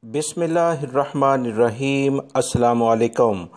बिस्मिल्लाहिर्रहमानिर्रहीम। अस्सलामुअलैकुम।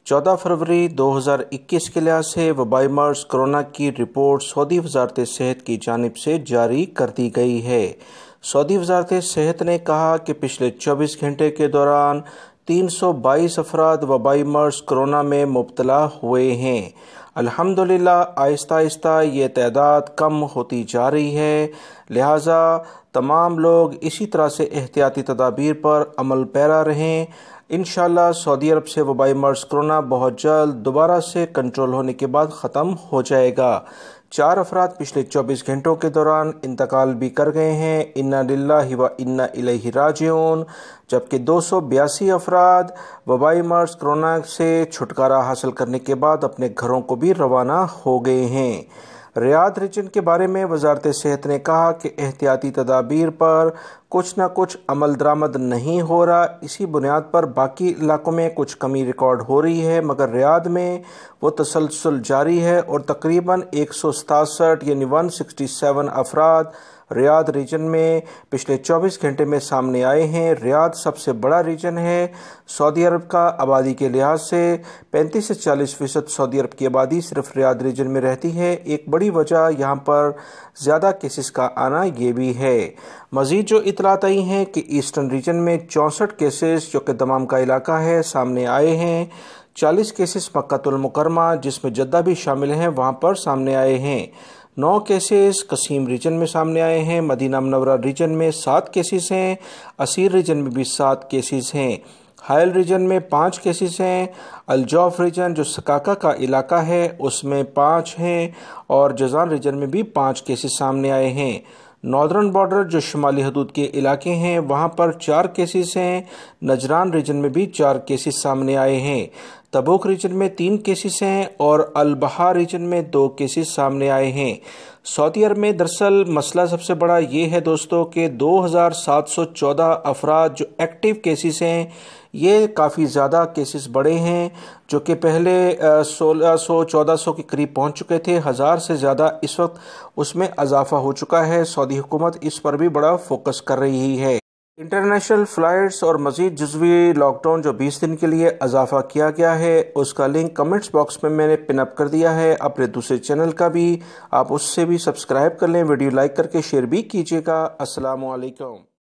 14 फरवरी 2021 के लिहाज से वबाई मर्ज कोरोना की रिपोर्ट सऊदी वजारत सेहत की जानिब से जारी कर दी गई है। सऊदी वजारत सेहत ने कहा कि पिछले 24 घंटे के दौरान 322 अफराद वबाई मर्ज कोरोना में मुब्तला हुए हैं। अल्हम्दुलिल्लाह आहिस्ता आहिस्ता ये तादाद कम होती जा रही है, लिहाजा तमाम लोग इसी तरह से एहतियाती तदाबीर पर अमल पैरा रहें। इंशाअल्लाह सऊदी अरब से वबाई मर्ज कोरोना बहुत जल्द दोबारा से कंट्रोल होने के बाद ख़त्म हो जाएगा। 4 अफराद पिछले 24 घंटों के दौरान इंतकाल भी कर गए हैं। इन्ना लिल्लाहि व इन्ना इलैहि राजिऊन। जबकि 282 अफराद वबाई मर्ज कोरोना से छुटकारा हासिल करने के बाद अपने घरों को भी रवाना हो गए हैं। रियाद रीजन के बारे में वजारत सेहत ने कहा कि एहतियाती तदाबीर पर कुछ न कुछ अमल दरामद नहीं हो रहा, इसी बुनियाद पर बाकी इलाकों में कुछ कमी रिकॉर्ड हो रही है, मगर रियाद में वो तसलसल जारी है और तकरीबन 167 यानी 167 अफराद रियाद रीजन में पिछले 24 घंटे में सामने आए हैं। रियाद सबसे बड़ा रीजन है सऊदी अरब का। आबादी के लिहाज से 35 से 40% सऊदी अरब की आबादी सिर्फ रियाद रीजन में रहती है। एक बड़ी वजह यहाँ पर ज़्यादा केसेस का आना ये भी है। मज़ीद जो इतलात आई हैं कि ईस्टर्न रीजन में 64 केसेस जो कि दमाम का इलाका है सामने आए हैं। 40 केसेस मक्कातुल मुकरमा जिसमें जद्दा भी शामिल हैं वहाँ पर सामने आए हैं। 9 केसेस कसीम रीजन में सामने आए हैं। मदीना मुनव्वरा रीजन में 7 केसेस हैं। असीर रीजन में भी 7 केसेस हैं। हायल रीजन में 5 केसेस हैं। अलजौफ रीजन जो सकाका का इलाका है उसमें 5 हैं और जज़ान रीजन में भी 5 केसेस सामने आए हैं। नॉर्दर्न बॉर्डर जो शुमाली हदूद के इलाके हैं वहाँ पर 4 केसेस हैं। नजरान रीजन में भी 4 केसेस सामने आए हैं। तबूक रीजन में 3 केसेस हैं और अल-बहा रीजन में 2 केसेस सामने आए हैं। सऊदी अरब में दरअसल मसला सबसे बड़ा ये है दोस्तों कि 2714 अफराद जो एक्टिव केसेस हैं, ये काफ़ी ज़्यादा केसेस बड़े हैं जो कि पहले 1600-1400 के करीब पहुंच चुके थे। 1000 से ज़्यादा इस वक्त उसमें इजाफा हो चुका है। सऊदी हुकूमत इस पर भी बड़ा फोकस कर रही है। इंटरनेशनल फ़्लाइट्स और मज़ीद जुज़वी लॉकडाउन जो 20 दिन के लिए इजाफा किया गया है उसका लिंक कमेंट्स बॉक्स में मैंने पिन अप कर दिया है। अपने दूसरे चैनल का भी आप उससे भी सब्सक्राइब कर लें। वीडियो लाइक करके शेयर भी कीजिएगा। अस्सलामु अलैकुम।